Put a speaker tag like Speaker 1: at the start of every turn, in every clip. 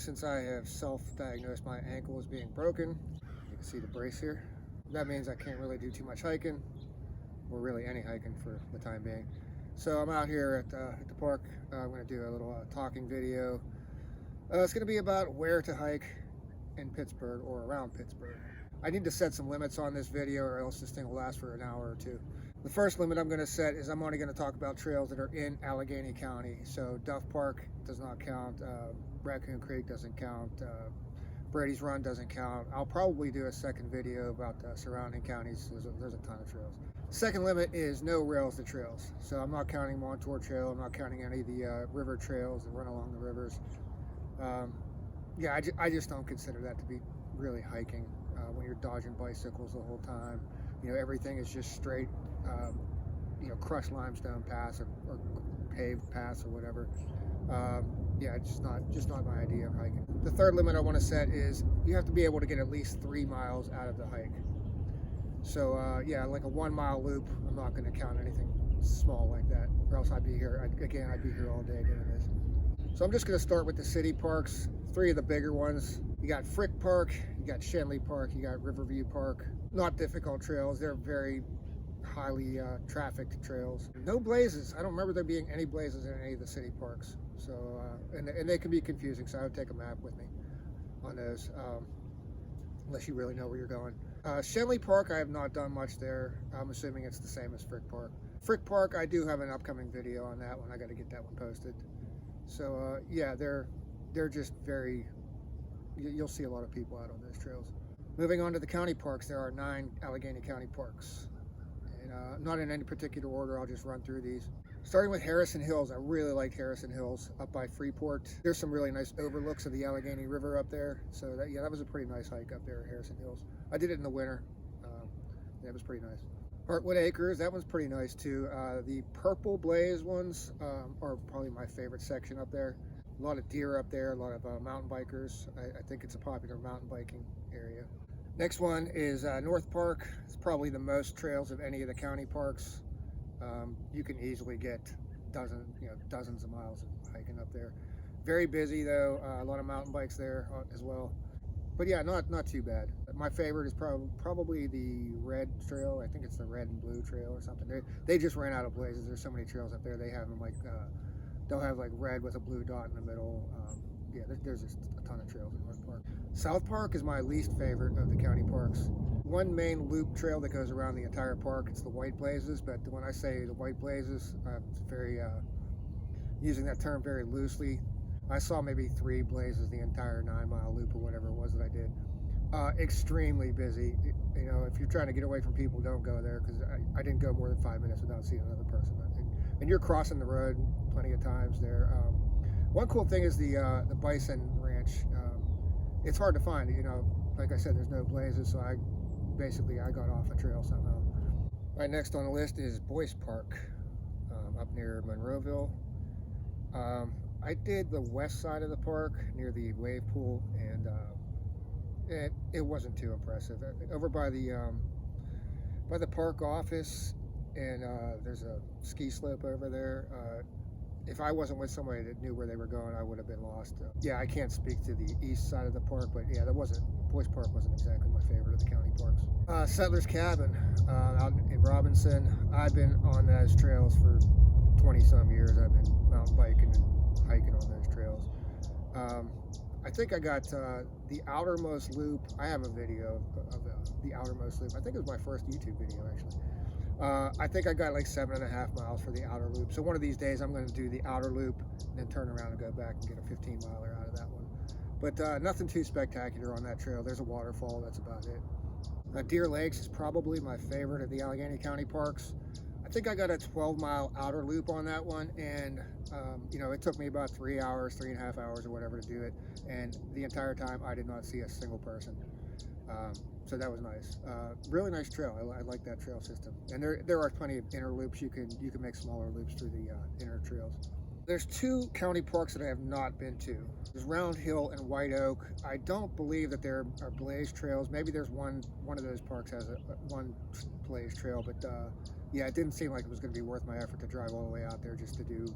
Speaker 1: since I have self-diagnosed my ankle as being broken. You can see the brace here. That means I can't really do too much hiking, or really any hiking for the time being. So I'm out here at the park. I'm going to do a little talking video. It's going to be about where to hike in Pittsburgh or around Pittsburgh. I need to set some limits on this video or else this thing will last for an hour or two. The first limit I'm going to set is I'm only going to talk about trails that are in Allegheny County. So Duff Park does not count, Raccoon Creek doesn't count, Brady's Run doesn't count. I'll probably do a second video about the surrounding counties. There's a ton of trails. Second limit is no rails to trails. So I'm not counting Montour Trail, I'm not counting any of the river trails that run along the rivers. Yeah, I just don't consider that to be really hiking when you're dodging bicycles the whole time. You know, everything is just straight, you know, crushed limestone paths or paved paths or whatever. Yeah, it's just not my idea of hiking. The third limit I want to set is you have to be able to get at least 3 miles out of the hike. So yeah, like a 1 mile loop, I'm not going to count anything small like that, or else I'd be here all day doing this. So I'm just going to start with the city parks, 3 of the bigger ones. You got Frick Park, you got Shelley Park, you got Riverview Park. Not difficult trails, they're very highly trafficked trails. No blazes. I don't remember there being any blazes in any of the city parks. So, and they can be confusing, so I would take a map with me on those, unless you really know where you're going. Shelley Park, I have not done much there. I'm assuming it's the same as Frick Park. Frick Park, I do have an upcoming video on that one. I got to get that one posted. So, yeah, they're just very, you'll see a lot of people out on those trails. Moving on to the county parks, there are 9 Allegheny County parks. And not in any particular order, I'll just run through these. Starting with Harrison Hills, I really like Harrison Hills up by Freeport. There's some really nice overlooks of the Allegheny River up there. So that was a pretty nice hike up there at Harrison Hills. I did it in the winter. That was pretty nice. Heartwood Acres, that one's pretty nice too. The Purple Blaze ones are probably my favorite section up there. A lot of deer up there, a lot of mountain bikers. I think it's a popular mountain biking area. Next one is North Park. It's probably the most trails of any of the county parks. You can easily get dozens of miles of hiking up there. Very busy though, a lot of mountain bikes there as well. But yeah, not too bad. My favorite is probably the red trail. I think it's the red and blue trail or something. They just ran out of blazes. There's so many trails up there. They have them like, they'll have like red with a blue dot in the middle. Yeah, there's just a ton of trails in North Park. South Park is my least favorite of the county parks. One main loop trail that goes around the entire park, it's the White Blazes, but when I say the White Blazes, I'm very, using that term very loosely. I saw maybe 3 blazes the entire 9-mile loop or whatever it was that I did. Extremely busy. You know, if you're trying to get away from people, don't go there, because I didn't go more than 5 minutes without seeing another person. And you're crossing the road plenty of times there. One cool thing is the Bison Ranch. It's hard to find, you know, like I said, there's no blazes, so I got off a trail somehow. Right next on the list is Boyce Park, up near Monroeville. I did the west side of the park near the wave pool, and it wasn't too impressive. Over by the park office, and there's a ski slope over there. If I wasn't with somebody that knew where they were going, I would have been lost. Yeah, I can't speak to the east side of the park, but yeah, Boyce Park wasn't exactly my favorite of the county parks. Settler's Cabin out in Robinson. I've been on those trails for 20-some years. I've been mountain biking and hiking on those trails. I think I got the outermost loop. I have a video of the outermost loop. I think it was my first YouTube video, actually. I think I got like 7.5 miles for the outer loop. So one of these days I'm going to do the outer loop and then turn around and go back and get a 15-miler out of that one. But nothing too spectacular on that trail. There's a waterfall, that's about it. Deer Lakes is probably my favorite of the Allegheny County parks. I think I got a 12-mile outer loop on that one, and you know, it took me about 3 hours, 3.5 hours or whatever to do it, and the entire time I did not see a single person. So that was nice. Really nice trail. I like that trail system. And there are plenty of inner loops. You can make smaller loops through the inner trails. There's 2 county parks that I have not been to. There's Round Hill and White Oak. I don't believe that there are blaze trails. Maybe there's one of those parks has one blaze trail, but yeah, it didn't seem like it was going to be worth my effort to drive all the way out there just to do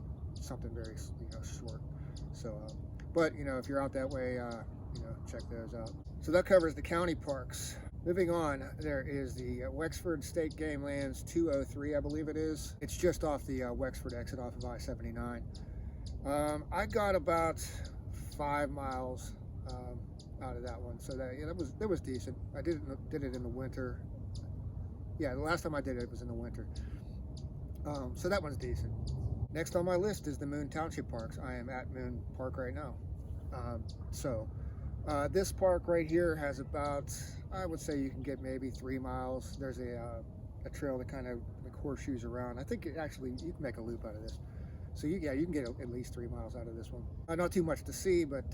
Speaker 1: something very short. So But, you know, if you're out that way, you know, check those out. So that covers the county parks. Moving on, there is the Wexford State Game Lands 203, I believe it is. It's just off the Wexford exit off of I-79. I got about 5 miles out of that one, so that was decent. I did it in the winter. Yeah, the last time I did it was in the winter. So that one's decent. Next on my list is the Moon Township Parks. I am at Moon Park right now. This park right here has about, I would say you can get maybe 3 miles. There's a trail that kind of like horseshoes around. I think you can make a loop out of this. So you can get at least 3 miles out of this one. Not too much to see, but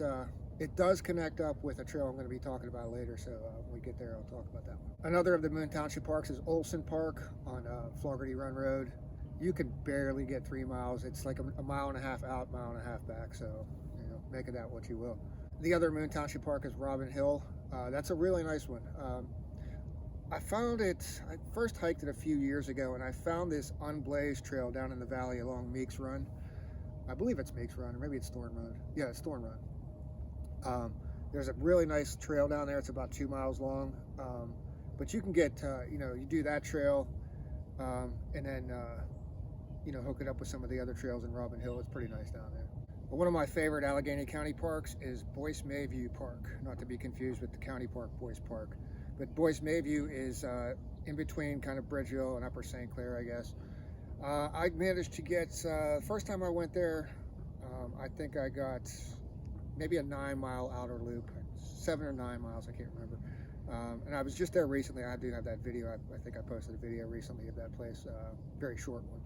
Speaker 1: it does connect up with a trail I'm going to be talking about later. So when we get there, I'll talk about that one. Another of the Moon Township Parks is Olson Park on Floggerty Run Road. You can barely get 3 miles. It's like a mile and a half out, mile and a half back. So, you know, make of that what you will. The other Moon Township Park is Robin Hill. That's a really nice one. I found it, I first hiked it a few years ago, and I found this unblazed trail down in the valley along Meeks Run. I believe it's Meeks Run, or maybe it's Thorn Run. Yeah, it's Thorn Run. There's a really nice trail down there. It's about 2 miles long. But you can get, you know, you do that trail, and then, you know, hook it up with some of the other trails in Robin Hill. It's pretty nice down there. But one of my favorite Allegheny County parks is Boyce Mayview Park, not to be confused with the county park, Boyce Park. But Boyce Mayview is in between kind of Bridgeville and Upper St. Clair, I guess. I managed to get, first time I went there, I think I got maybe a 9-mile outer loop, 7 or 9 miles, I can't remember. And I was just there recently. I do have that video. I think I posted a video recently of that place, very short one.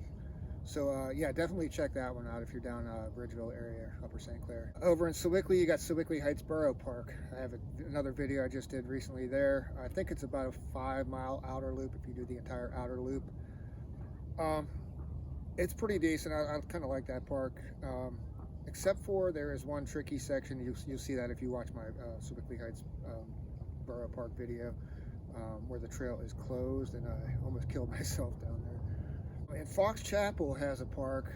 Speaker 1: So yeah, definitely check that one out if you're down Bridgeville area, Upper St. Clair. Over in Sewickley, you got Sewickley Heightsboro Park. I have another video I just did recently there. I think it's about a 5-mile outer loop if you do the entire outer loop. It's pretty decent. I kind of like that park, except for there is one tricky section. You'll see that if you watch my Sewickley Heightsboro Park video, where the trail is closed, and I almost killed myself down there. And Fox Chapel has a park,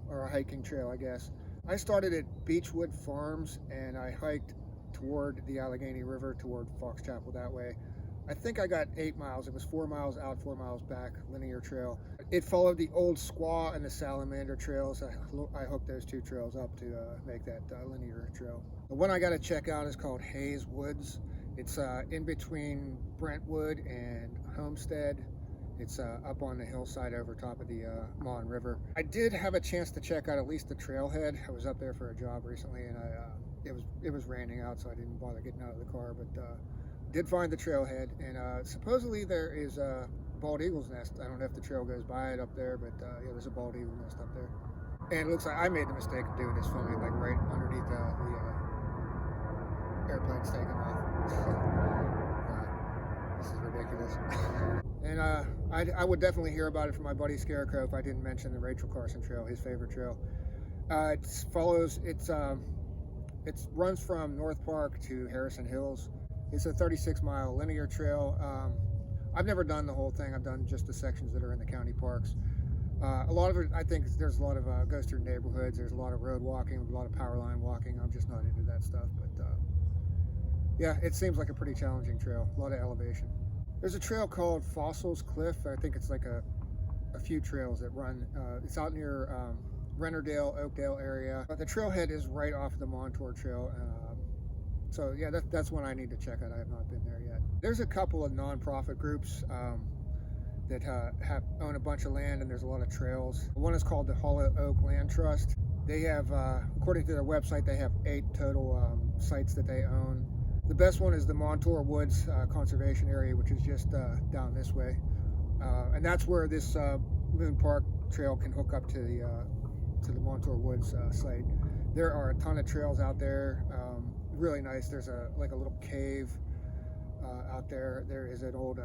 Speaker 1: or a hiking trail, I guess. I started at Beechwood Farms, and I hiked toward the Allegheny River, toward Fox Chapel that way. I think I got 8 miles. It was 4 miles out, 4 miles back, linear trail. It followed the Old Squaw and the Salamander trails. I hooked those 2 trails up to make that linear trail. The one I got to check out is called Haze Woods. It's in between Brentwood and Homestead. It's up on the hillside over top of the Mon River. I did have a chance to check out at least the trailhead. I was up there for a job recently, and it was raining out, so I didn't bother getting out of the car. But did find the trailhead, and supposedly there is a bald eagle's nest. I don't know if the trail goes by it up there, but yeah, there's a bald eagle nest up there. And it looks like I made the mistake of doing this filming like right underneath the airplane's taking off. This is ridiculous. And I would definitely hear about it from my buddy Scarecrow if I didn't mention the Rachel Carson Trail, his favorite trail. It runs from North Park to Harrison Hills. It's a 36-mile linear trail. I've never done the whole thing. I've done just the sections that are in the county parks. A lot of it, I think there's a lot of goes through neighborhoods. There's a lot of road walking, a lot of power line walking. I'm just not into that stuff, but yeah, it seems like a pretty challenging trail. A lot of elevation. There's a trail called Fossils Cliff. I think it's like a few trails that run. It's out near Rennerdale, Oakdale area. But the trailhead is right off the Montour Trail. So yeah, that's one I need to check out. I have not been there yet. There's a couple of nonprofit groups that own a bunch of land, and there's a lot of trails. One is called the Hollow Oak Land Trust. They have, according to their website, they have 8 total sites that they own. The best one is the Montour Woods Conservation Area, which is just down this way. And that's where this Moon Park trail can hook up to the Montour Woods site. There are a ton of trails out there, really nice. There's like a little cave out there. There is an old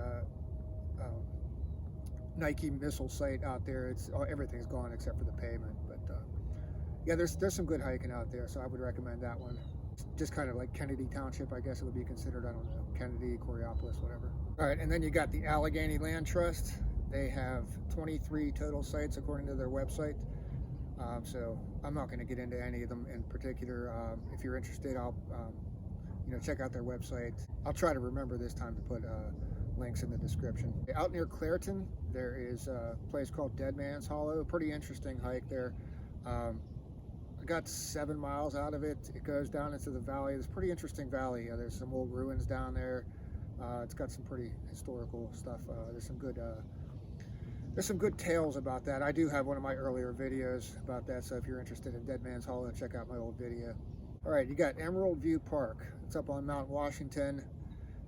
Speaker 1: Nike missile site out there. Everything's gone except for the pavement. But yeah, there's some good hiking out there, so I would recommend that one. Just kind of like Kennedy Township, I guess it would be considered. I don't know, Kennedy, Coriopolis, whatever. All right, and then you got the Allegheny Land Trust. They have 23 total sites according to their website. So I'm not going to get into any of them in particular. If you're interested, I'll check out their website. I'll try to remember this time to put links in the description. Out near Clairton, there is a place called Dead Man's Hollow. Pretty interesting hike there. I got 7 miles out of it. It goes down into the valley. It's a pretty interesting valley. There's some old ruins down there. It's got some pretty historical stuff. There's some good tales about that. I do have one of my earlier videos about that, so if you're interested in Dead Man's Hollow, check out my old video. All right, you got Emerald View Park. It's up on Mount Washington.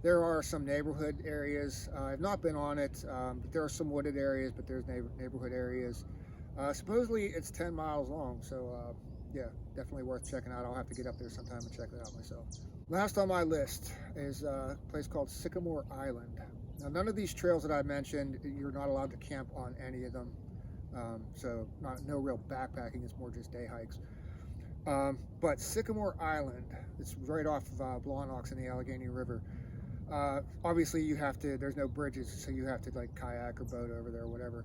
Speaker 1: There are some neighborhood areas. I've not been on it, but there are some wooded areas, but there's neighborhood areas. Supposedly it's 10 miles long, so yeah, definitely worth checking out. I'll have to get up there sometime and check that out myself. Last on my list is a place called Sycamore Island. Now, none of these trails that I mentioned, you're not allowed to camp on any of them. So no real backpacking, it's more just day hikes. But Sycamore Island, it's right off of Blawnox in the Allegheny River. Obviously there's no bridges, so you have to like kayak or boat over there or whatever.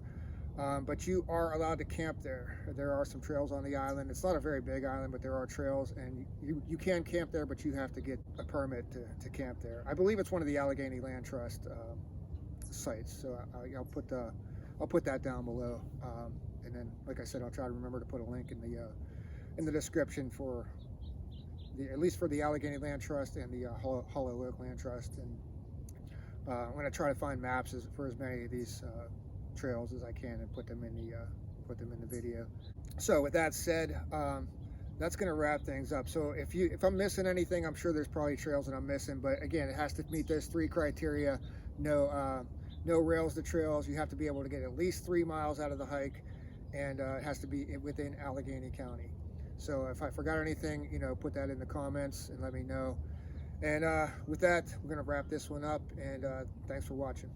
Speaker 1: But you are allowed to camp there. There are some trails on the island. It's not a very big island, but there are trails, and you can camp there, but you have to get a permit to camp there. I believe it's one of the Allegheny Land Trust sites, so I'll put that down below. And then, like I said, I'll try to remember to put a link in the description for at least for the Allegheny Land Trust and the Hollow Oak Land Trust. And I'm going to try to find maps for as many of these trails as I can and put them in the video. So with that said, that's going to wrap things up. So if I'm missing anything, I'm sure there's probably trails that I'm missing, but again, it has to meet those 3 criteria. No rails to trails. You have to be able to get at least 3 miles out of the hike, and it has to be within Allegheny County. So if I forgot anything, put that in the comments and let me know. And with that, we're going to wrap this one up, and thanks for watching.